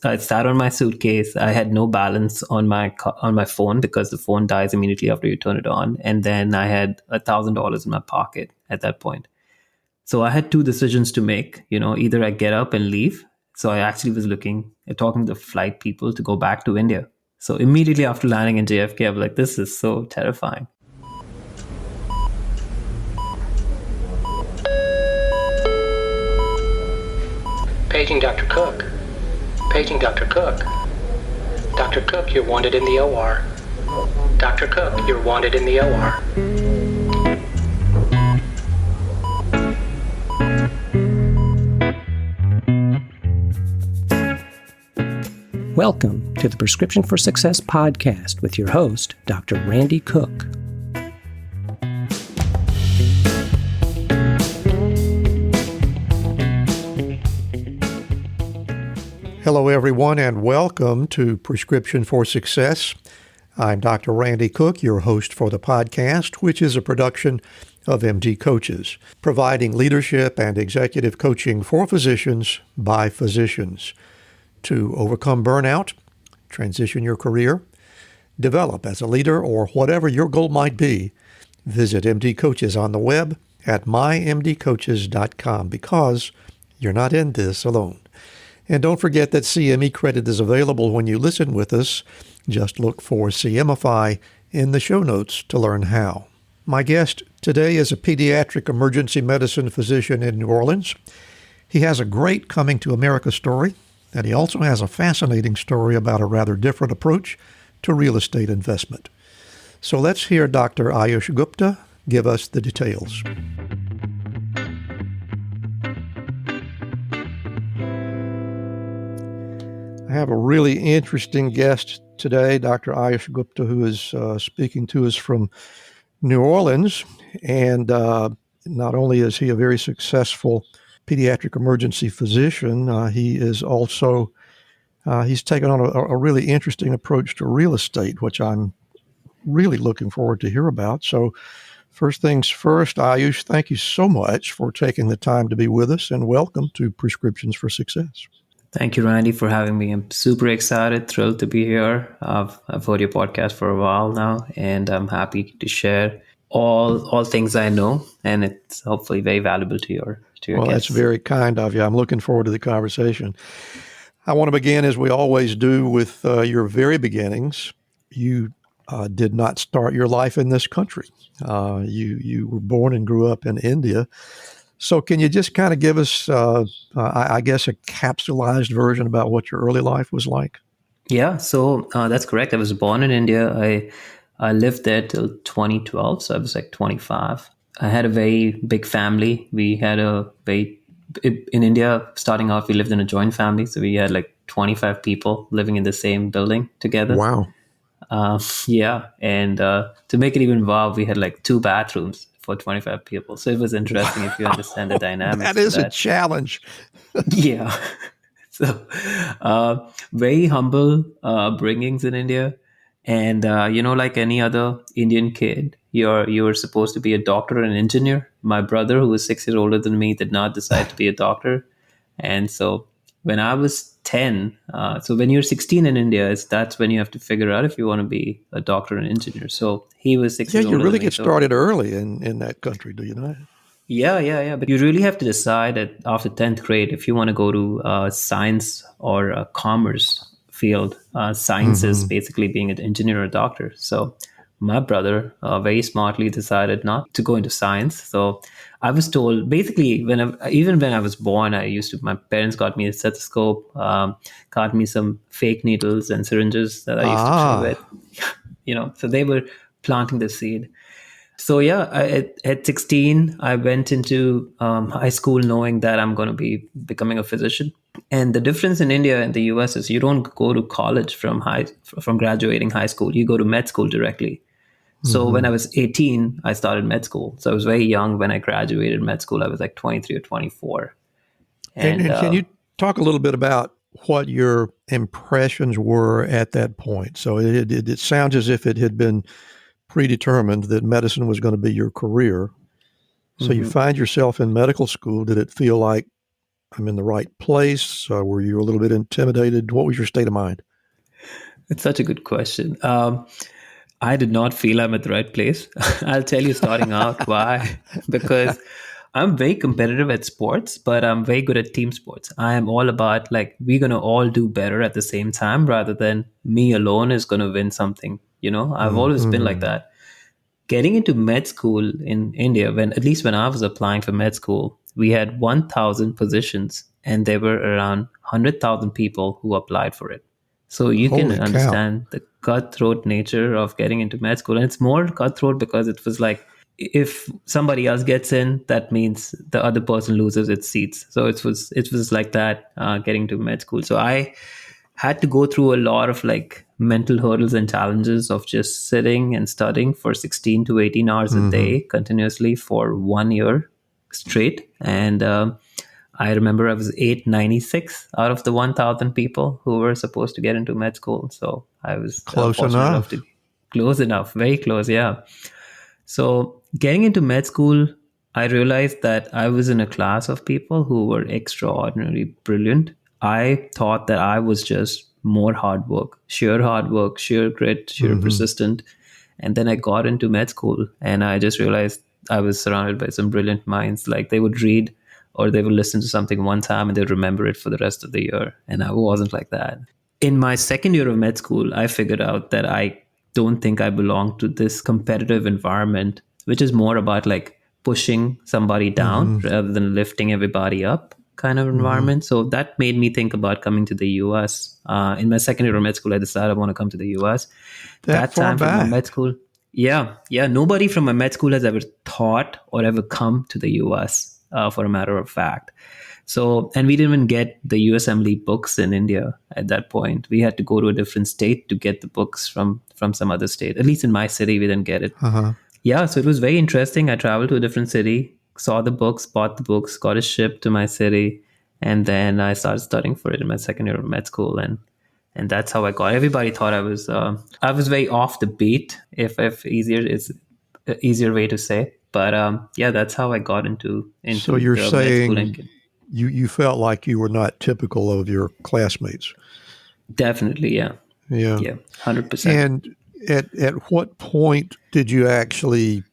I sat on my suitcase. I had no balance on my phone because the phone dies immediately after you turn it on. And then I had $1,000 in my pocket at that point. So I had two decisions to make. Either I get up and leave. So I actually was talking to the flight people to go back to India. So immediately after landing in JFK, I was like, this is so terrifying. Paging Dr. Cook. Paging Dr. Cook. Dr. Cook, you're wanted in the OR. Dr. Cook, you're wanted in the OR. Welcome to the Prescription for Success podcast with your host, Dr. Randy Cook. Hello, everyone, and welcome to Prescription for Success. I'm Dr. Randy Cook, your host for the podcast, which is a production of MD Coaches, providing leadership and executive coaching for physicians by physicians to overcome burnout, transition your career, develop as a leader, or whatever your goal might be. Visit MD Coaches on the web at mymdcoaches.com because you're not in this alone. And don't forget that CME credit is available when you listen with us. Just look for CMify in the show notes to learn how. My guest today is a pediatric emergency medicine physician in New Orleans. He has a great coming to America story, and he also has a fascinating story about a rather different approach to real estate investment. So let's hear Dr. Ayush Gupta give us the details. I have a really interesting guest today, Dr. Ayush Gupta, who is speaking to us from New Orleans. And not only is he a very successful pediatric emergency physician, he is also, he's taken on a really interesting approach to real estate, which I'm really looking forward to hear about. So first things first, Ayush, thank you so much for taking the time to be with us, and welcome to Prescriptions for Success. Thank you, Randy, for having me. I'm super excited, thrilled to be here. I've heard your podcast for a while now, and I'm happy to share all things I know, and it's hopefully very valuable to your Well, guests. That's very kind of you. I'm looking forward to the conversation. I want to begin, as we always do, with your very beginnings. You did not start your life in this country. You were born and grew up in India. So can you just kind of give us, I guess, a capsulized version about what your early life was like? Yeah, so that's correct. I was born in India. I lived there till 2012, so I was like 25. I had a very big family. We had in India, starting off, we lived in a joint family. So we had like 25 people living in the same building together. Wow. Yeah. And to make it even wild, we had like 2 bathrooms for 25 people. So it was interesting if you understand the dynamics. That is a challenge. Yeah. So very humble bringings in India. And, like any other Indian kid, you were supposed to be a doctor or an engineer. My brother, who was 6 years older than me, did not decide to be a doctor. And so when I was 10, so when you're 16 in India, that's when you have to figure out if you want to be a doctor or an engineer. So he was 6 years older. Yeah, you really than me, get started early in that country, do you not? Yeah. But you really have to decide after 10th grade if you want to go to science or commerce field. Science is basically being an engineer or a doctor. So my brother very smartly decided not to go into science. So I was told, basically, even when I was born, my parents got me a stethoscope, got me some fake needles and syringes that I used to play with. So they were planting the seed. So yeah, at 16, I went into high school knowing that I'm going to be becoming a physician. And the difference in India and the US is you don't go to college from graduating high school. You go to med school directly. So when I was 18, I started med school. So I was very young when I graduated med school. I was like 23 or 24. And can you talk a little bit about what your impressions were at that point? So it sounds as if it had been predetermined that medicine was going to be your career. So you find yourself in medical school. Did it feel like I'm in the right place? Were you a little bit intimidated? What was your state of mind? It's such a good question. I did not feel I'm at the right place. I'll tell you starting out why. Because I'm very competitive at sports, but I'm very good at team sports. I am all about like, we're going to all do better at the same time rather than me alone is going to win something. I've always been like that. Getting into med school in India, at least when I was applying for med school, we had 1,000 positions and there were around 100,000 people who applied for it. So you can Holy cow. understand the cutthroat nature of getting into med school. And it's more cutthroat because it was like, if somebody else gets in, that means the other person loses its seats. So it was like that, getting to med school. So I had to go through a lot of like mental hurdles and challenges of just sitting and studying for 16 to 18 hours a day continuously for 1 year straight. And I remember I was 896 out of the 1,000 people who were supposed to get into med school. So I was Close fortunate enough enough. to be close enough, very close. Yeah. So getting into med school, I realized that I was in a class of people who were extraordinarily brilliant. I thought that I was just more hard work, sheer grit, sheer persistent. And then I got into med school and I just realized I was surrounded by some brilliant minds. Like they would read or they would listen to something one time and they'd remember it for the rest of the year. And I wasn't like that. In my second year of med school, I figured out that I don't think I belong to this competitive environment, which is more about like pushing somebody down rather than lifting everybody up kind of environment. So that made me think about coming to the US. In my second year of med school, I decided I want to come to the US. That far time from my back. med school. Yeah. Nobody from my med school has ever taught or ever come to the US, for a matter of fact. So, and we didn't even get the USMLE books in India at that point. We had to go to a different state to get the books from some other state. At least in my city, we didn't get it. Yeah, so it was very interesting. I traveled to a different city, saw the books, bought the books, got it shipped to my city, and then I started studying for it in my second year of med school, and that's how I got. Everybody thought I was very off the beat, if easier is an easier way to say. But yeah, that's how I got into So you're the med school. saying you felt like you were not typical of your classmates. Definitely, yeah. Yeah. Yeah, 100%. And at what point did you actually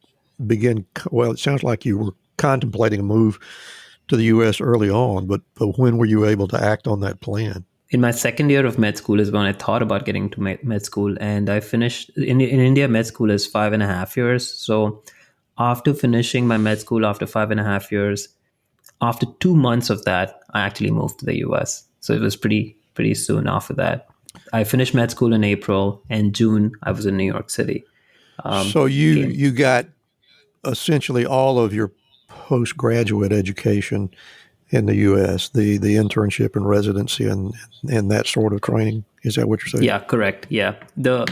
begin? Well, it sounds like you were contemplating a move to the U.S. early on, but when were you able to act on that plan? In my second year of med school is when I thought about getting to med school, and I finished in India. Med school is 5.5 years. So after finishing my med school, after 5.5 years, after 2 months of that, I actually moved to the US. So it was pretty soon after that. I finished med school in April, and June I was in New York City. So you got essentially all of your postgraduate education in the U.S., the internship and residency and that sort of training. Is that what you're saying? Yeah, correct. Yeah. The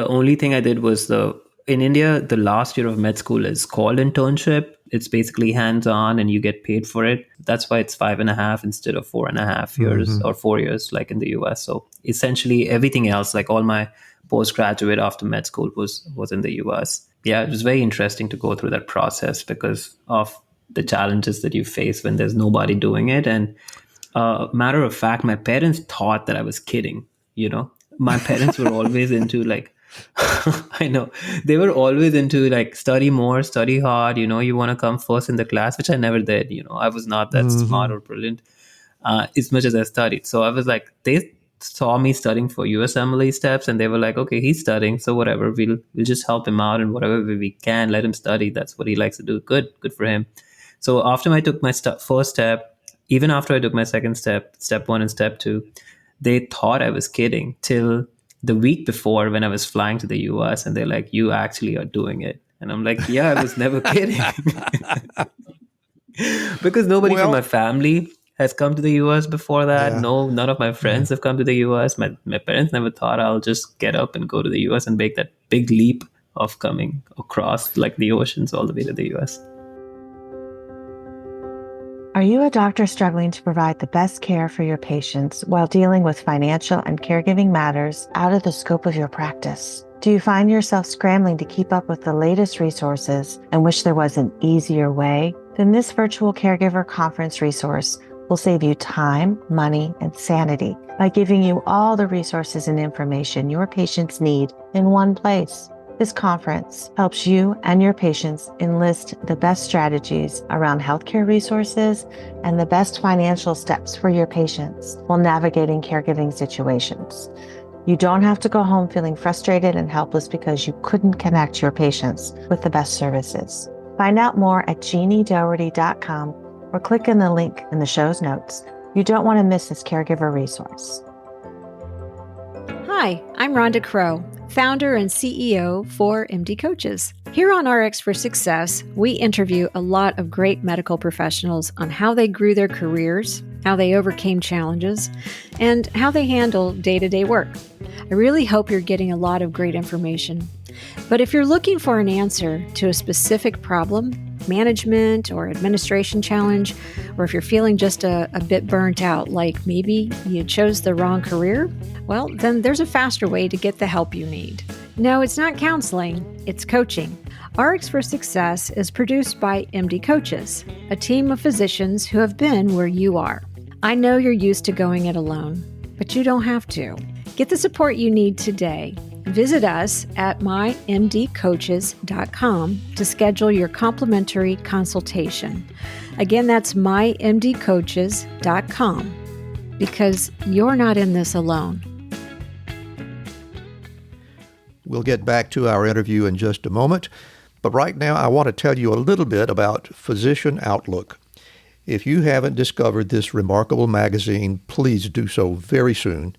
only thing I did was in India, the last year of med school is called internship. It's basically hands-on and you get paid for it. That's why it's 5.5 instead of 4.5 years or 4 years like in the US. So essentially everything else, like all my postgraduate after med school was in the US. Yeah, it was very interesting to go through that process because of the challenges that you face when there's nobody doing it. And matter of fact, my parents thought that I was kidding. My parents were always into like, I know they were always into like study more, study hard, you want to come first in the class, which I never did. I was not that smart or brilliant as much as I studied. So I was like, they saw me studying for USMLE steps and they were like, okay, he's studying, so whatever, we'll just help him out and whatever we can, let him study. That's what he likes to do. Good for him. So after I took my first step, even after I took my second step 1 and step 2, they thought I was kidding till the week before when I was flying to the US, and they're like, you actually are doing it. And I'm like, yeah, I was never kidding. Because nobody from my family has come to the US before that. Yeah. No, none of my friends have come to the US. My parents never thought I'll just get up and go to the US and make that big leap of coming across like the oceans all the way to the US. Are you a doctor struggling to provide the best care for your patients while dealing with financial and caregiving matters out of the scope of your practice? Do you find yourself scrambling to keep up with the latest resources and wish there was an easier way? Then this virtual caregiver conference resource will save you time, money, and sanity by giving you all the resources and information your patients need in one place. This conference helps you and your patients enlist the best strategies around healthcare resources and the best financial steps for your patients while navigating caregiving situations. You don't have to go home feeling frustrated and helpless because you couldn't connect your patients with the best services. Find out more at jeanniedoherty.com or click in the link in the show's notes. You don't want to miss this caregiver resource. Hi, I'm Rhonda Crow, founder and CEO for MD Coaches. Here on RX for Success, we interview a lot of great medical professionals on how they grew their careers, how they overcame challenges, and how they handle day-to-day work. I really hope you're getting a lot of great information. But if you're looking for an answer to a specific problem, management or administration challenge, or if you're feeling just a bit burnt out, like maybe you chose the wrong career, well, then there's a faster way to get the help you need. No, it's not counseling, it's coaching. RX for Success is produced by MD Coaches, a team of physicians who have been where you are. I know you're used to going it alone, but you don't have to. Get the support you need today. Visit us at mymdcoaches.com to schedule your complimentary consultation. Again, that's mymdcoaches.com, because you're not in this alone. We'll get back to our interview in just a moment, but right now I want to tell you a little bit about Physician Outlook. If you haven't discovered this remarkable magazine, please do so very soon.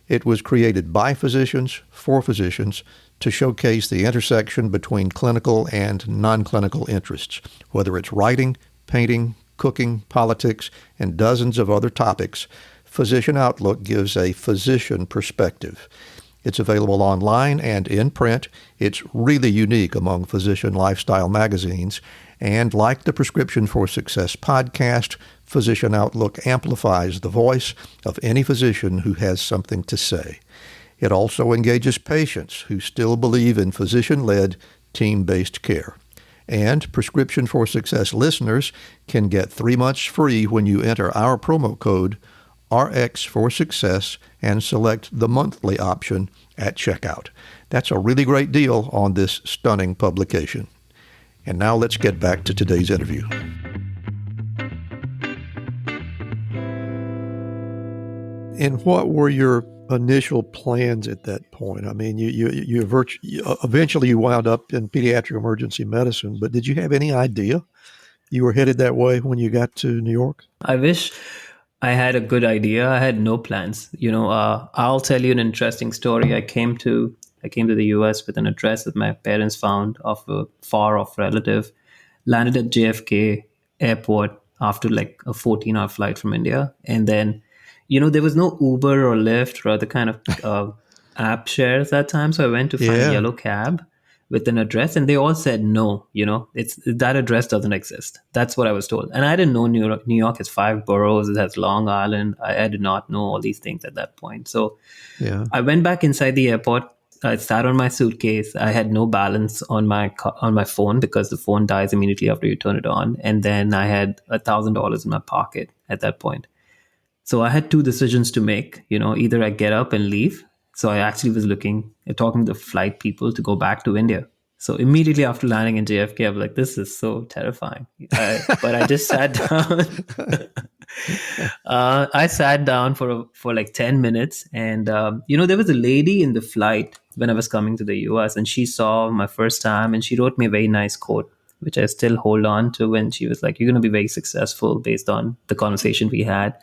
It was created by physicians, for physicians, to showcase the intersection between clinical and non-clinical interests, whether it's writing, painting, cooking, politics, and dozens of other topics. Physician Outlook gives a physician perspective. It's available online and in print. It's really unique among physician lifestyle magazines. And like the Prescription for Success podcast, Physician Outlook amplifies the voice of any physician who has something to say. It also engages patients who still believe in physician-led, team-based care. And Prescription for Success listeners can get 3 months free when you enter our promo code RX for Success and select the monthly option at checkout. That's a really great deal on this stunning publication. And now let's get back to today's interview. And what were your initial plans at that point? I mean, eventually you wound up in pediatric emergency medicine, but did you have any idea you were headed that way when you got to New York? I wish I had a good idea. I had no plans. I'll tell you an interesting story. I came to the US with an address that my parents found of a far-off relative, landed at JFK airport after like a 14-hour flight from India. And then, there was no Uber or Lyft or other kind of app shares that time. So I went to find a yellow cab with an address, and they all said no. That address doesn't exist. That's what I was told. And I didn't know New York has 5 boroughs. It has Long Island. I did not know all these things at that point. So I went back inside the airport. I sat on my suitcase. I had no balance on my phone because the phone dies immediately after you turn it on. And then I had $1,000 in my pocket at that point. So I had 2 decisions to make. Either I get up and leave. So I actually was talking to the flight people to go back to India. So immediately after landing in JFK, I was like, this is so terrifying. But I just sat down. I sat down for like 10 minutes. And, there was a lady in the flight when I was coming to the US, and she saw my first time, and she wrote me a very nice quote, which I still hold on to. And she was like, you're going to be very successful based on the conversation we had.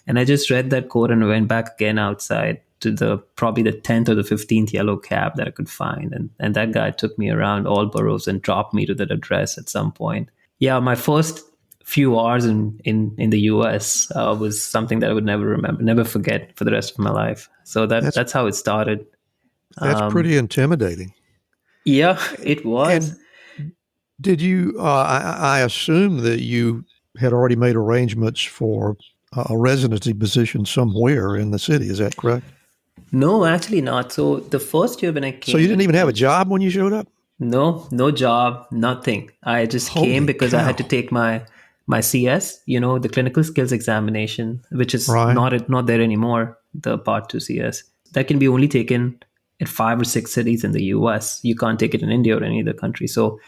And I just read that quote and went back again outside to probably the 10th or the 15th yellow cab that I could find. And that guy took me around all boroughs and dropped me to that address at some point. Yeah, my first few hours in the US was something that I would never forget for the rest of my life. So that's how it started. That's pretty intimidating. Yeah, it was. And did you, I assume that you had already made arrangements for a residency position somewhere in the city. Is that correct? No, actually not. So the first year when I came... So you didn't even have a job when you showed up? No job, nothing. I just came because I had to take my my CS, the clinical skills examination, which is Right. not there anymore, the Part 2 CS, that can be only taken at 5 or 6 cities in the US. You can't take it in India or any other country. So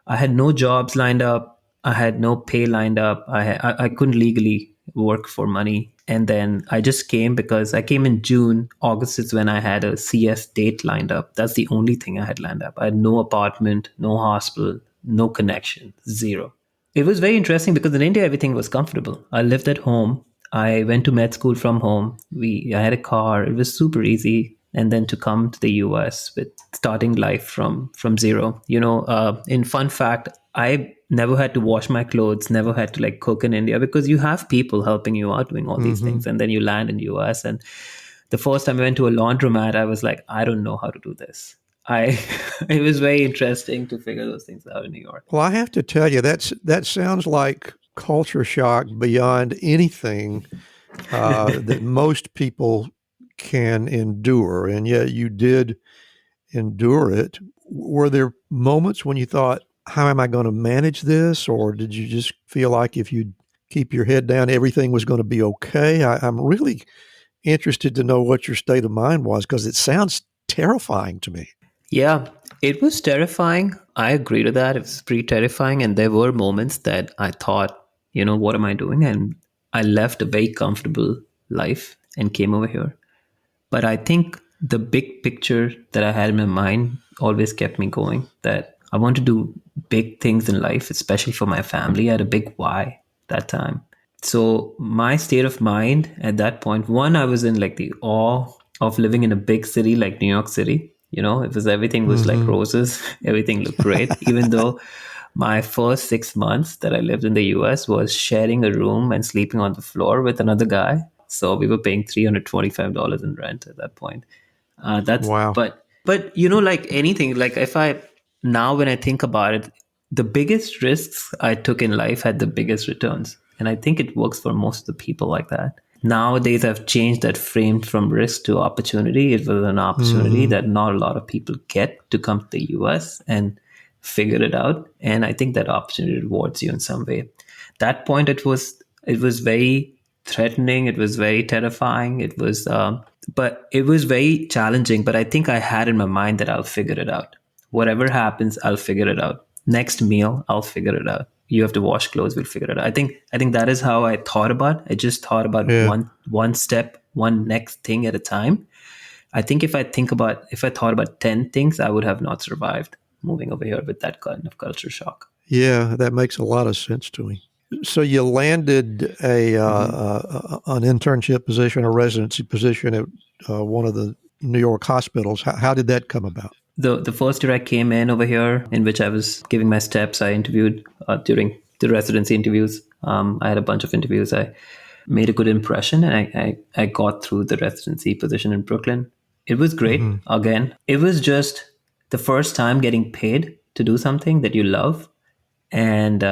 I had no jobs lined up. I had no pay lined up. I couldn't legally work for money. And then I just came because I came in June. August is when I had a CS date lined up. That's the only thing I had lined up. I had no apartment, no hospital, no connection, zero. It was very interesting because in India, everything was comfortable. I lived at home. I went to med school from home. I had a car. It was super easy. And then to come to the US with starting life from zero. In fun fact, I never had to wash my clothes, never had to like cook in India because you have people helping you out doing all these things. And then you land in US. And the first time I went to a laundromat, I was like, I don't know how to do this. It was very interesting to figure those things out in New York. Well, I have to tell you, that sounds like culture shock beyond anything that most people can endure. And yet you did endure it. Were there moments when you thought, how am I going to manage this? Or did you just feel like if you keep your head down, everything was going to be okay? I'm really interested to know what your state of mind was because it sounds terrifying to me. Yeah, it was terrifying. I agree to that. It was pretty terrifying. And there were moments that I thought, what am I doing? And I left a very comfortable life and came over here. But I think the big picture that I had in my mind always kept me going, that I want to do big things in life, especially for my family. I had a big why that time. So my state of mind at that point, one, I was in like the awe of living in a big city like New York City. Everything was like roses. Everything looked great, even though my first 6 months that I lived in the US was sharing a room and sleeping on the floor with another guy. So we were paying $325 in rent at that point. Wow. But like anything, like when I think about it, the biggest risks I took in life had the biggest returns. And I think it works for most of the people like that. Nowadays, I've changed that frame from risk to opportunity. It was an opportunity that not a lot of people get to come to the US and figure it out. And I think that opportunity rewards you in some way. That point, it was very threatening. It was very terrifying. But it was very challenging. But I think I had in my mind that I'll figure it out. Whatever happens, I'll figure it out. Next meal, I'll figure it out. You have to wash clothes, we'll figure it out. I think that is how I thought about it. I just thought about one step, one next thing at a time. I think if I thought about 10 things, I would have not survived moving over here with that kind of culture shock. Yeah, that makes a lot of sense to me. So you landed an internship position, a residency position at one of the New York hospitals. How did that come about? The first year I came in over here, in which I was giving my steps, I interviewed during the residency interviews. I had a bunch of interviews. I made a good impression, and I got through the residency position in Brooklyn. It was great. Again, it was just the first time getting paid to do something that you love, and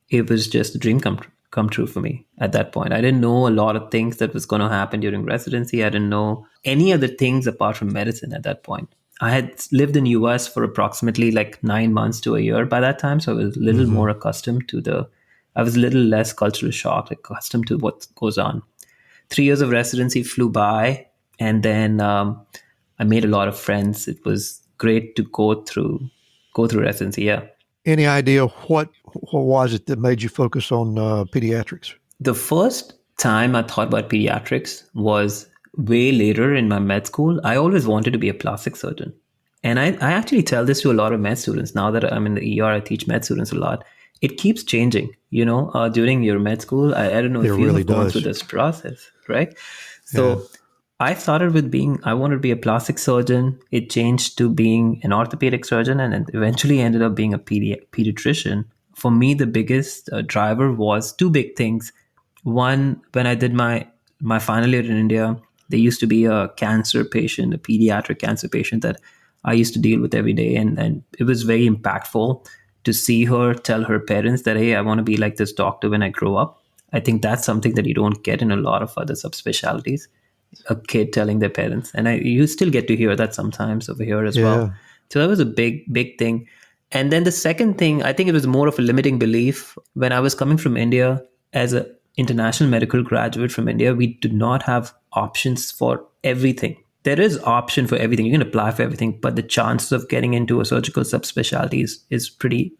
it was just a dream come true for me at that point. I didn't know a lot of things that was going to happen during residency. I didn't know any other things apart from medicine at that point. I had lived in US for approximately like 9 months to a year by that time. So I was a little more accustomed to I was a little less culturally shocked, accustomed to what goes on. 3 years of residency flew by. And then I made a lot of friends. It was great to go through residency. Yeah. Any idea what was it that made you focus on pediatrics? The first time I thought about pediatrics was way later in my med school. I always wanted to be a plastic surgeon. And I actually tell this to a lot of med students. Now that I'm in the ER, I teach med students a lot. It keeps changing, during your med school. I don't know if you have gone through this process, right? So I started with I wanted to be a plastic surgeon. It changed to being an orthopedic surgeon and eventually ended up being a pediatrician. For me, the biggest driver was two big things. One, when I did my final year in India, there used to be a cancer patient, a pediatric cancer patient that I used to deal with every day. And it was very impactful to see her tell her parents that, hey, I want to be like this doctor when I grow up. I think that's something that you don't get in a lot of other subspecialties. A kid telling their parents. And you still get to hear that sometimes over here as well. So that was a big, big thing. And then the second thing, I think it was more of a limiting belief. When I was coming from India as an international medical graduate from India, we do not have options for everything. There is option for everything. You can apply for everything, but the chances of getting into a surgical subspecialty is pretty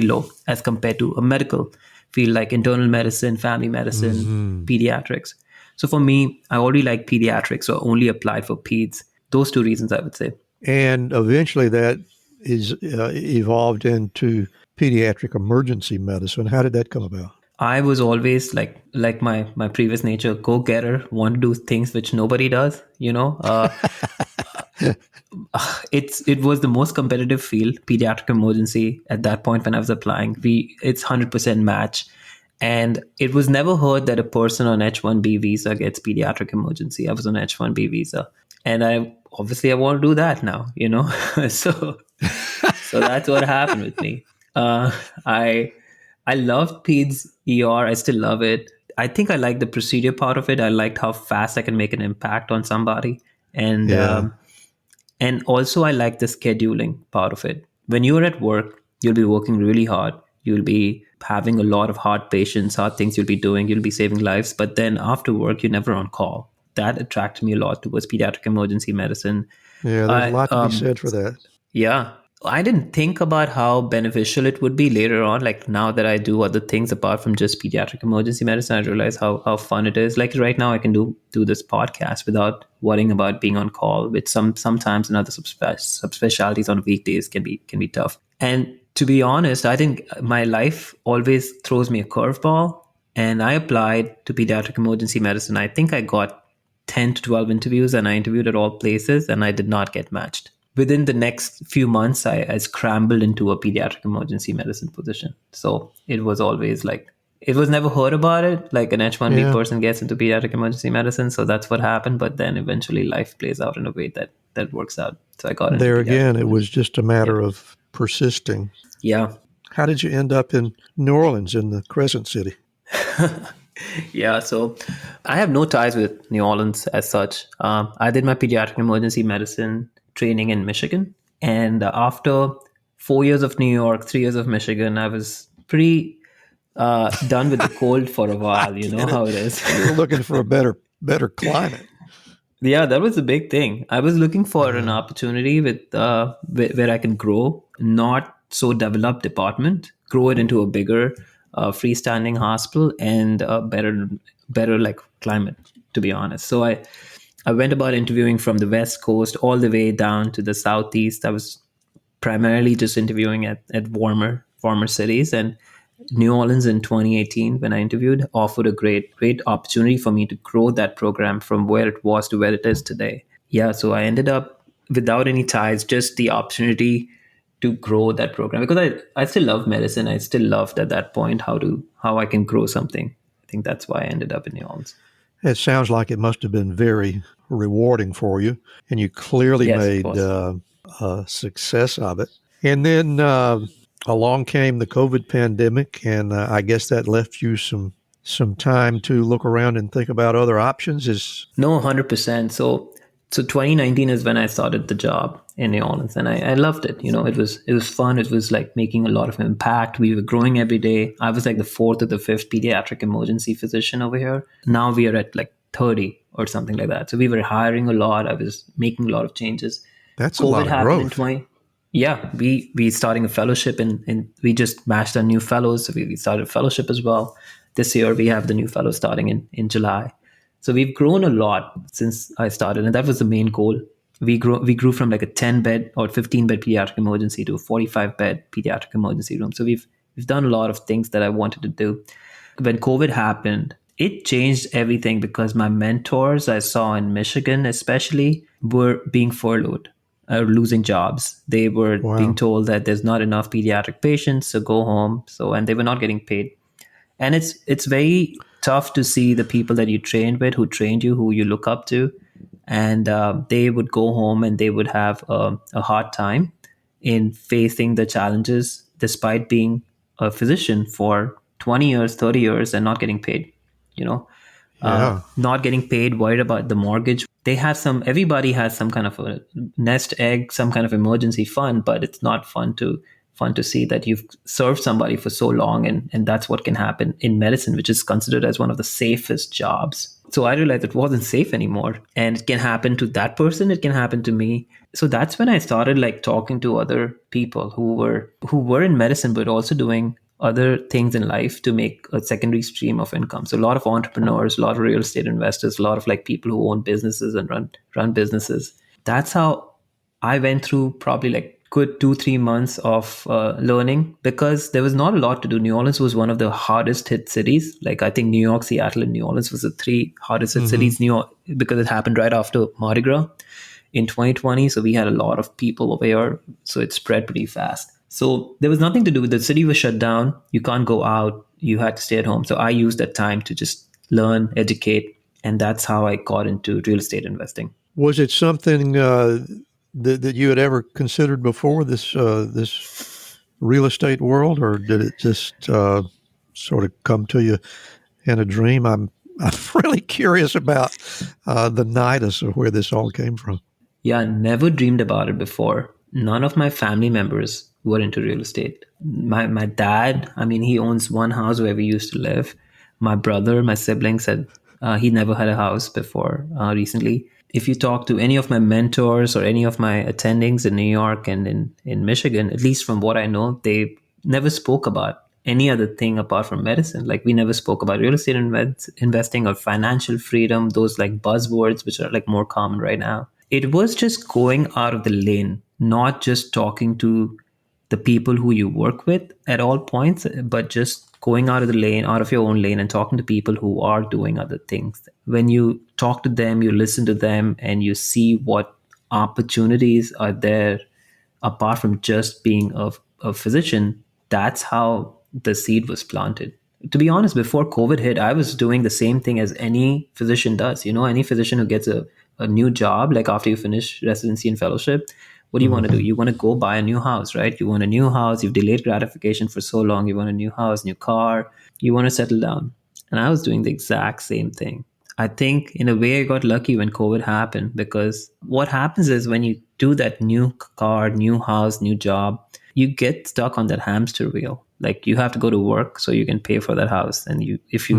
low as compared to a medical field like internal medicine, family medicine, pediatrics. So for me, I already like pediatrics, so I only applied for peds. Those two reasons, I would say. And eventually that is evolved into pediatric emergency medicine. How did that come about? I was always like my previous nature, go-getter, want to do things which nobody does, it was the most competitive field, pediatric emergency at that point when I was applying. It's 100% match. And it was never heard that a person on H-1B visa gets pediatric emergency. I was on H-1B visa. And I want to do that now, so that's what happened with me. I loved peds ER. I still love it. I think I like the procedure part of it. I liked how fast I can make an impact on somebody. And and also I like the scheduling part of it. When you're at work, you'll be working really hard. You'll be having a lot of hard patients, hard things you'll be doing. You'll be saving lives. But then after work, you're never on call. That attracted me a lot towards pediatric emergency medicine. Yeah, there's a lot to be said for that. Yeah. I didn't think about how beneficial it would be later on. Like now that I do other things apart from just pediatric emergency medicine, I realize how fun it is. Like right now I can do this podcast without worrying about being on call, which sometimes in other subspecialties on weekdays can be tough. And to be honest, I think my life always throws me a curveball, and I applied to pediatric emergency medicine. I think I got 10 to 12 interviews, and I interviewed at all places, and I did not get matched. Within the next few months, I scrambled into a pediatric emergency medicine position. So it was always like, it was never heard about it, like an H-1B person gets into pediatric emergency medicine. So that's what happened. But then eventually life plays out in a way that works out. So I got into there again. It was just a matter of persisting. Yeah. How did you end up in New Orleans, in the Crescent City? Yeah, so I have no ties with New Orleans as such. I did my pediatric emergency medicine training in Michigan. And after 4 years of New York, 3 years of Michigan, I was pretty done with the cold for a while. You know how it is. You're looking for a better climate. Yeah, that was a big thing. I was looking for an opportunity with where I can grow, not so developed department, grow it into a bigger freestanding hospital and a better like climate, to be honest. So I went about interviewing from the West Coast all the way down to the Southeast. I was primarily just interviewing at warmer cities, and New Orleans in 2018, when I interviewed, offered a great opportunity for me to grow that program from where it was to where it is today. Yeah, so I ended up without any ties, just the opportunity to grow that program, because I still love medicine. I still loved at that point how I can grow something. I think that's why I ended up in New Orleans. It sounds like it must have been very rewarding for you, and you clearly made a success of it. And then along came the COVID pandemic, and I guess that left you some time to look around and think about other options. No, 100%. So 2019 is when I started the job in New Orleans, and I loved it. You know, it was fun. It was like making a lot of impact. We were growing every day. I was like the 4th or the 5th pediatric emergency physician over here. Now we are at like 30 or something like that. So we were hiring a lot. I was making a lot of changes. That's COVID a lot of growth. Yeah, we starting a fellowship, and we just matched our new fellows. So we started a fellowship as well. This year we have the new fellow starting in July. So we've grown a lot since I started, and that was the main goal. We grew from like a 10-bed or 15-bed pediatric emergency to a 45-bed pediatric emergency room. So we've done a lot of things that I wanted to do. When COVID happened, it changed everything, because my mentors I saw in Michigan especially were being furloughed or losing jobs. They were being told that there's not enough pediatric patients, so go home. And they were not getting paid. And it's very tough to see the people that you trained with, who trained you, who you look up to, and they would go home and they would have a hard time in facing the challenges despite being a physician for 20 years, 30 years and not getting paid, not getting paid, worried about the mortgage. Everybody has some kind of a nest egg, some kind of emergency fund, but it's not fun to fun to see that you've served somebody for so long, and that's what can happen in medicine, which is considered as one of the safest jobs. So I realized it wasn't safe anymore, and it can happen to that person, it can happen to me. So that's when I started like talking to other people who were in medicine but also doing other things in life to make a secondary stream of income. So a lot of entrepreneurs, a lot of real estate investors, a lot of like people who own businesses and run businesses. That's how I went through probably like good 2-3 months of learning, because there was not a lot to do. New Orleans was one of the hardest hit cities. Like I think New York, Seattle, and New Orleans was the three hardest hit cities. New York, because it happened right after Mardi Gras in 2020. So we had a lot of people over here. So it spread pretty fast. So there was nothing to do. The city was shut down. You can't go out. You had to stay at home. So I used that time to just learn, educate. And that's how I got into real estate investing. Was it something that you had ever considered before, this real estate world, or did it just sort of come to you in a dream? I'm really curious about the nidus of where this all came from. Yeah, I never dreamed about it before. None of my family members were into real estate. My dad, I mean, he owns one house where we used to live. My brother, my siblings said he never had a house before recently. If you talk to any of my mentors or any of my attendings in New York and in Michigan, at least from what I know, they never spoke about any other thing apart from medicine. Like we never spoke about real estate investing or financial freedom, those like buzzwords, which are like more common right now. It was just going out of the lane, not just talking to the people who you work with at all points, but just going out of the lane, out of your own lane, and talking to people who are doing other things. When you talk to them, you listen to them, and you see what opportunities are there apart from just being a physician. That's how the seed was planted. To be honest, before COVID hit, I was doing the same thing as any physician does. You know, any physician who gets a new job, like after you finish residency and fellowship, what do you want to do? You want to go buy a new house, right? You want a new house. You've delayed gratification for so long. You want a new house, new car. You want to settle down. And I was doing the exact same thing. I think in a way I got lucky when COVID happened, because what happens is when you do that new car, new house, new job, you get stuck on that hamster wheel. Like you have to go to work so you can pay for that house. And if you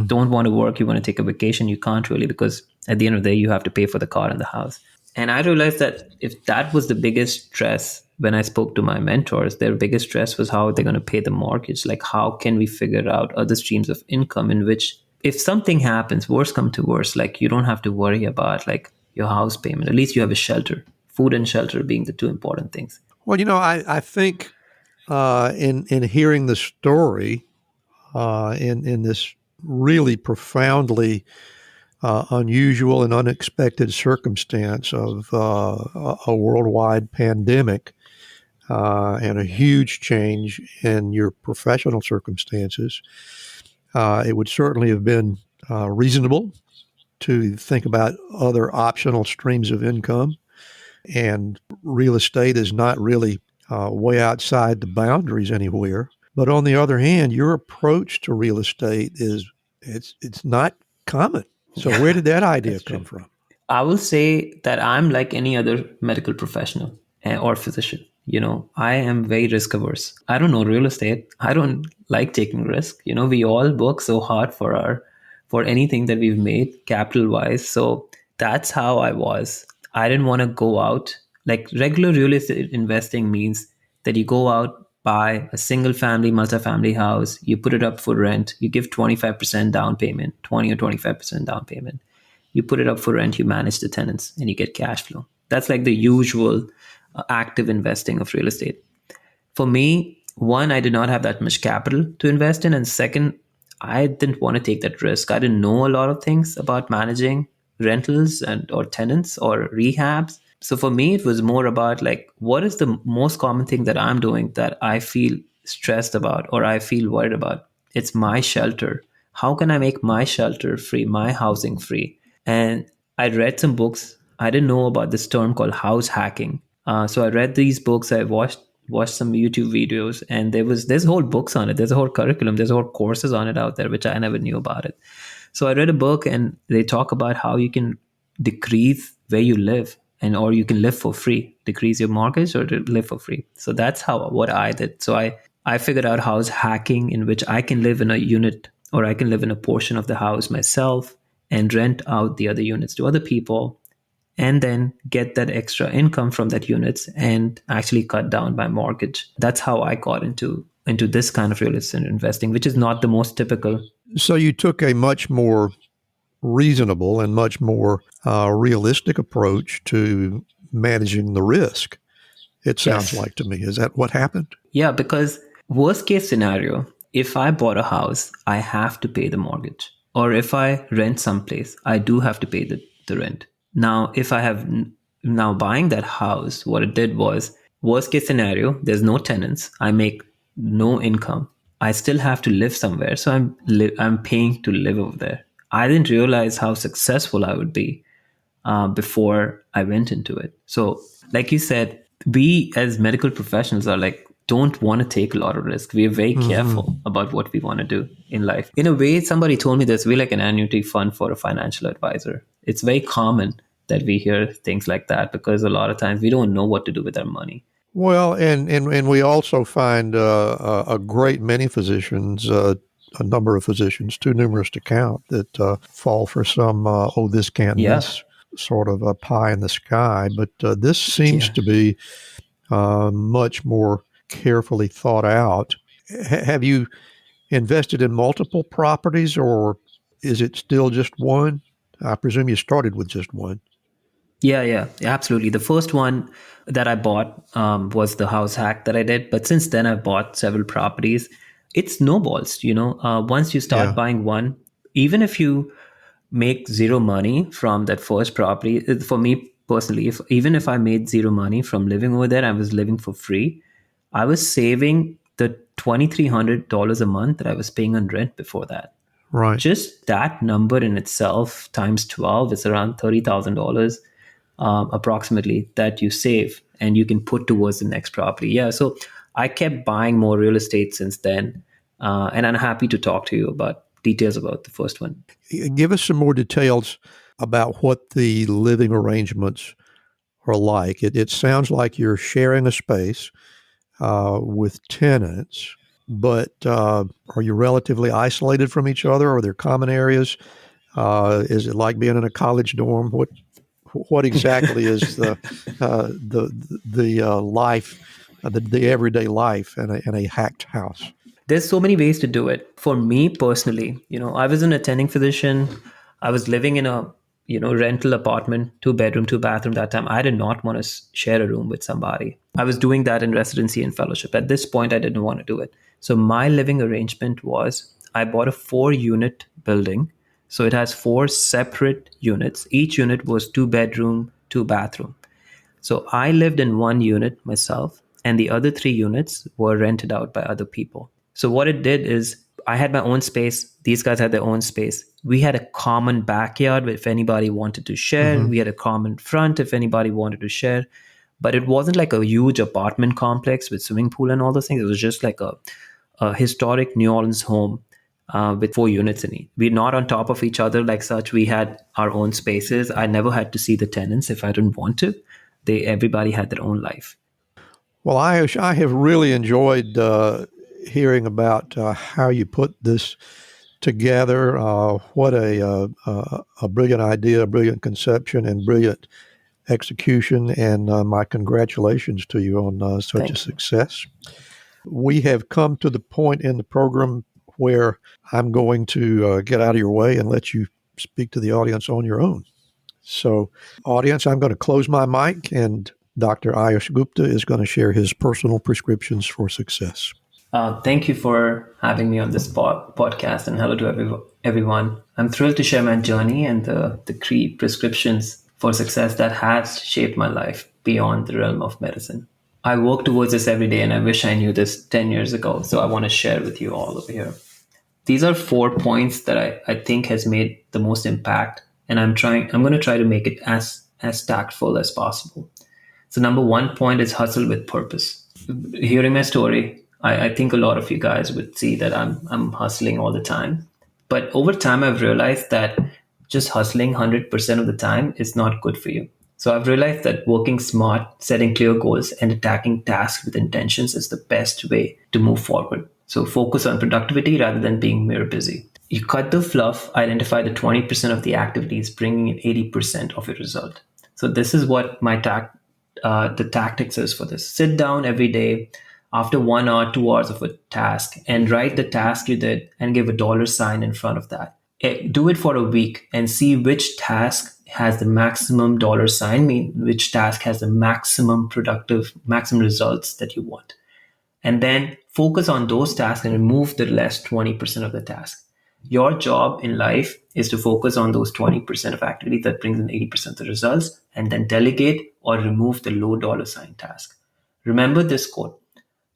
don't want to work, you want to take a vacation, you can't really, because at the end of the day, you have to pay for the car and the house. And I realized that if that was the biggest stress when I spoke to my mentors, their biggest stress was how they're going to pay the mortgage. Like, how can we figure out other streams of income in which if something happens, worse come to worse, like you don't have to worry about like your house payment. At least you have a shelter, food and shelter being the two important things. Well, I think in hearing the story in this really profoundly unusual and unexpected circumstance of a worldwide pandemic and a huge change in your professional circumstances, it would certainly have been reasonable to think about other optional streams of income. And real estate is not really way outside the boundaries anywhere. But on the other hand, your approach to real estate it's not common. So where did that idea come from? I will say that I'm like any other medical professional or physician. You know, I am very risk averse. I don't know real estate. I don't like taking risk. You know, we all work so hard for anything that we've made capital wise. So that's how I was. I didn't want to go out. Like regular real estate investing means that you go out, buy a single family, multifamily house, you put it up for rent, you give 25% down payment, 20 or 25% down payment. You put it up for rent, you manage the tenants, and you get cash flow. That's like the usual active investing of real estate. For me, one, I did not have that much capital to invest in. And second, I didn't want to take that risk. I didn't know a lot of things about managing rentals or tenants or rehabs. So for me, it was more about like, what is the most common thing that I'm doing that I feel stressed about or I feel worried about? It's my shelter. How can I make my shelter free, my housing free? And I read some books. I didn't know about this term called house hacking. So I read these books. I watched some YouTube videos, and there's whole books on it. There's a whole curriculum. There's whole courses on it out there, which I never knew about it. So I read a book, and they talk about how you can decrease where you live. and or you can live for free, decrease your mortgage or to live for free. So that's what I did. So I figured out house hacking, in which I can live in a unit or I can live in a portion of the house myself and rent out the other units to other people, and then get that extra income from that units and actually cut down my mortgage. That's how I got into this kind of real estate investing, which is not the most typical. So you took a much more reasonable and much more realistic approach to managing the risk, it sounds Yes. like to me. Is that what happened? Yeah, because worst case scenario, if I bought a house, I have to pay the mortgage. Or if I rent someplace, I do have to pay the rent. Now, if I have now buying that house, what it did was, worst case scenario, there's no tenants, I make no income. I still have to live somewhere, so I'm paying to live over there. I didn't realize how successful I would be before I went into it. So, like you said, we as medical professionals are like, don't want to take a lot of risk. We are very careful about what we want to do in life. In a way, somebody told me this, we're like an annuity fund for a financial advisor. It's very common that we hear things like that because a lot of times we don't know what to do with our money. Well, and we also find a great many physicians, a number of physicians, too numerous to count, that fall for some, this can't miss sort of a pie in the sky. But this seems to be much more carefully thought out. Have you invested in multiple properties, or is it still just one? I presume you started with just one. Yeah, absolutely. The first one that I bought was the house hack that I did. But since then, I've bought several properties. It snowballs, once you start buying one, even if you make zero money from that first property, for me personally, even if I made zero money from living over there, I was living for free. I was saving the $2,300 a month that I was paying on rent before that. Right. Just that number in itself times 12 is around $30,000 approximately that you save and you can put towards the next property. Yeah, so I kept buying more real estate since then, and I'm happy to talk to you about details about the first one. Give us some more details about what the living arrangements are like. It sounds like you're sharing a space with tenants, but are you relatively isolated from each other? Are there common areas? Is it like being in a college dorm? What exactly is the life, the everyday life in a hacked house? There's so many ways to do it. For me personally, I was an attending physician. I was living in a rental apartment, 2-bedroom, 2-bathroom that time. I did not want to share a room with somebody. I was doing that in residency and fellowship. At this point, I didn't want to do it. So my living arrangement was I bought a 4-unit building. So it has 4 separate units. Each unit was 2-bedroom, 2-bathroom. So I lived in 1 unit myself, and the other 3 units were rented out by other people. So what it did is I had my own space. These guys had their own space. We had a common backyard if anybody wanted to share. We had a common front if anybody wanted to share. But it wasn't like a huge apartment complex with swimming pool and all those things. It was just like a historic New Orleans home with 4 units in it. We're not on top of each other like such. We had our own spaces. I never had to see the tenants if I didn't want to. Everybody had their own life. Well, I have really enjoyed hearing about how you put this together. What a brilliant idea, a brilliant conception, and brilliant execution. And my congratulations to you on such a success. We have come to the point in the program where I'm going to get out of your way and let you speak to the audience on your own. So, audience, I'm going to close my mic, and Dr. Ayush Gupta is going to share his personal prescriptions for success. Thank you for having me on this podcast, and hello to everyone. I'm thrilled to share my journey and the 3 prescriptions for success that has shaped my life beyond the realm of medicine. I work towards this every day, and I wish I knew this 10 years ago, so I want to share with you all over here. These are 4 points that I think has made the most impact, and I'm going to try to make it as tactful as possible. So number 1 point is hustle with purpose. Hearing my story, I think a lot of you guys would see that I'm hustling all the time. But over time, I've realized that just hustling 100% of the time is not good for you. So I've realized that working smart, setting clear goals, and attacking tasks with intentions is the best way to move forward. So focus on productivity rather than being mere busy. You cut the fluff, identify the 20% of the activities bringing in 80% of your result. So this is what the tactics is for this. Sit down every day after 1 hour, 2 hours of a task and write the task you did and give a dollar sign in front of that. Do it for a week and see which task has the maximum dollar sign, mean which task has the maximum results that you want. And then focus on those tasks and remove the less 20% of the task. Your job in life is to focus on those 20% of activities that brings in 80% of the results, and then delegate or remove the low dollar sign task. Remember this quote: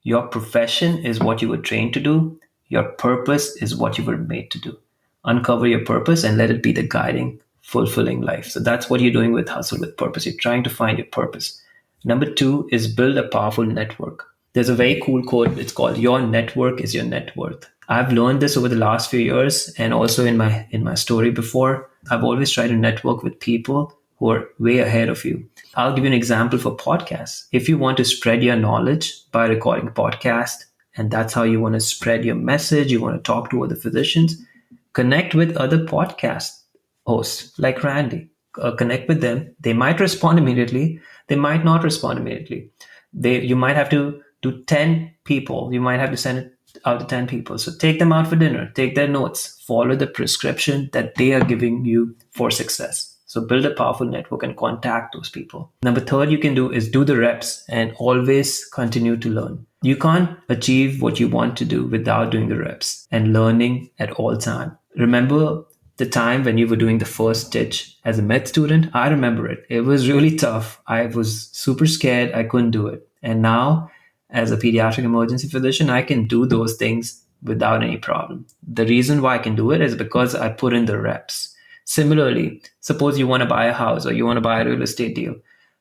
your profession is what you were trained to do. Your purpose is what you were made to do. Uncover your purpose and let it be the guiding, fulfilling life. So that's what you're doing with Hustle with Purpose. You're trying to find your purpose. Number 2 is build a powerful network. There's a very cool quote. It's called "Your network is your net worth." I've learned this over the last few years, and also in my story before. I've always tried to network with people who are way ahead of you. I'll give you an example for podcasts. If you want to spread your knowledge by recording a podcast, and that's how you want to spread your message, you want to talk to other physicians, connect with other podcast hosts like Randy. Connect with them. They might respond immediately. They might not respond immediately. You might have to do 10 people. You might have to send it out to 10 people. So take them out for dinner. Take their notes. Follow the prescription that they are giving you for success. So build a powerful network and contact those people. Number 3 you can do is do the reps and always continue to learn. You can't achieve what you want to do without doing the reps and learning at all time. Remember the time when you were doing the first stitch as a med student? I remember it. It was really tough. I was super scared. I couldn't do it. And now, as a pediatric emergency physician, I can do those things without any problem. The reason why I can do it is because I put in the reps. Similarly, suppose you want to buy a house or you want to buy a real estate deal.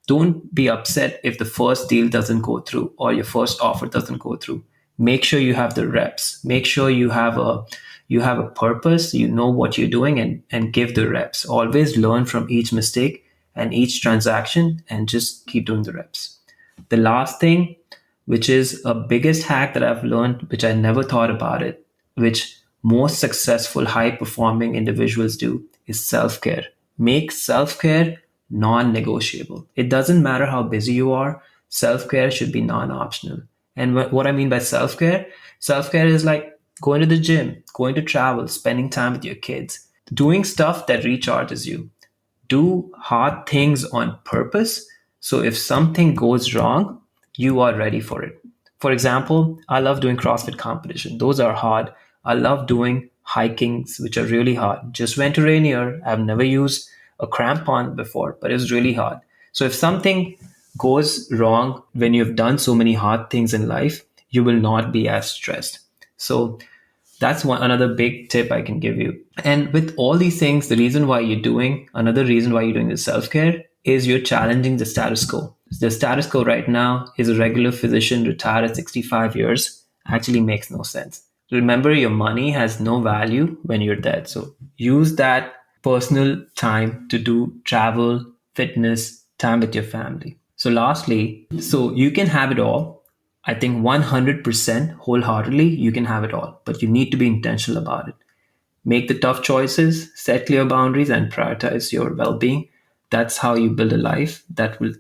Don't be upset if the first deal doesn't go through or your first offer doesn't go through. Make sure you have the reps. Make sure you have a purpose, you know what you're doing, and give the reps. Always learn from each mistake and each transaction and just keep doing the reps. The last thing, which is a biggest hack that I've learned, which I never thought about it, which most successful high-performing individuals do, is self-care. Make self-care non-negotiable. It doesn't matter how busy you are. Self-care should be non-optional. And what I mean by self-care is like going to the gym, going to travel, spending time with your kids, doing stuff that recharges you. Do hard things on purpose. So if something goes wrong, you are ready for it. For example, I love doing CrossFit competition. Those are hard. I love doing hikings, which are really hard. Just went to Rainier. I've never used a crampon before, but it's really hard. So if something goes wrong when you've done so many hard things in life, you will not be as stressed. So that's another big tip I can give you. And with all these things, another reason why you're doing the self-care is you're challenging the status quo. The status quo right now is a regular physician retired at 65 years. Actually makes no sense. Remember, your money has no value when you're dead. So use that personal time to do travel, fitness, time with your family. So lastly, so you can have it all. I think 100% wholeheartedly, you can have it all, but you need to be intentional about it. Make the tough choices, set clear boundaries, and prioritize your well-being. That's how you build a life that will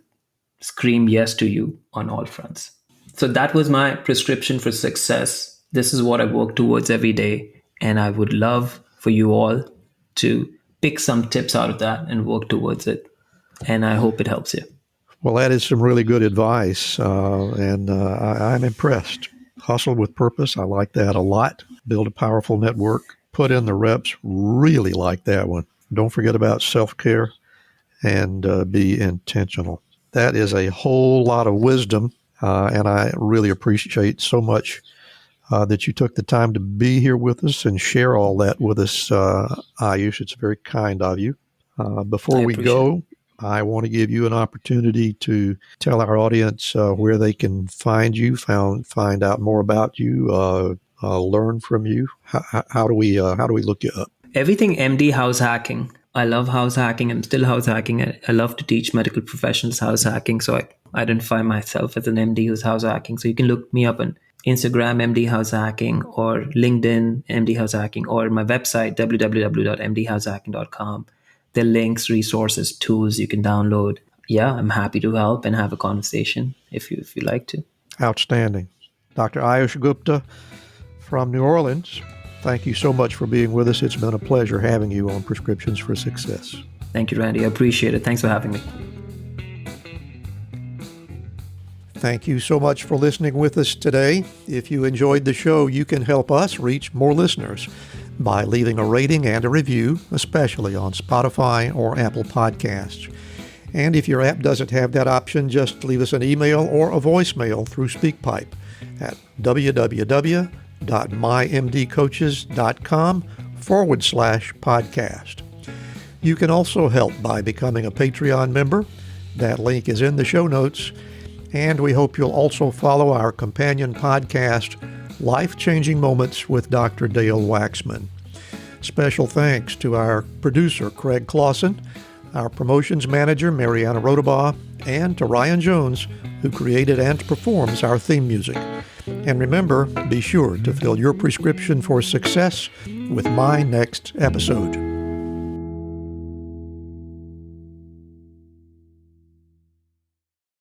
scream yes to you on all fronts. So that was my prescription for success. This is what I work towards every day. And I would love for you all to pick some tips out of that and work towards it. And I hope it helps you. Well, that is some really good advice, and I'm impressed. Hustle with purpose. I like that a lot. Build a powerful network. Put in the reps. Really like that one. Don't forget about self-care and be intentional. That is a whole lot of wisdom, and I really appreciate so much that you took the time to be here with us and share all that with us, Ayush. It's very kind of you. Before we go, I want to give you an opportunity to tell our audience where they can find you, find out more about you, learn from you. How do we look you up? Everything MD House Hacking. I love house hacking. I'm still house hacking. I love to teach medical professionals house hacking. So I identify myself as an MD who's house hacking. So you can look me up on Instagram, MD House Hacking, or LinkedIn, MD House Hacking, or my website, www.mdhousehacking.com. There are links, resources, tools you can download. Yeah, I'm happy to help and have a conversation if you like to. Outstanding. Dr. Ayush Gupta from New Orleans, thank you so much for being with us. It's been a pleasure having you on Prescriptions for Success. Thank you, Randy. I appreciate it. Thanks for having me. Thank you so much for listening with us today. If you enjoyed the show, you can help us reach more listeners by leaving a rating and a review, especially on Spotify or Apple Podcasts. And if your app doesn't have that option, just leave us an email or a voicemail through SpeakPipe at www.mymdcoaches.com/podcast. You can also help by becoming a Patreon member. That link is in the show notes. And we hope you'll also follow our companion podcast, Life-Changing Moments with Dr. Dale Waxman. Special thanks to our producer, Craig Clausen, our promotions manager, Mariana Rodabaugh, and to Ryan Jones, who created and performs our theme music. And remember, be sure to fill your prescription for success with my next episode.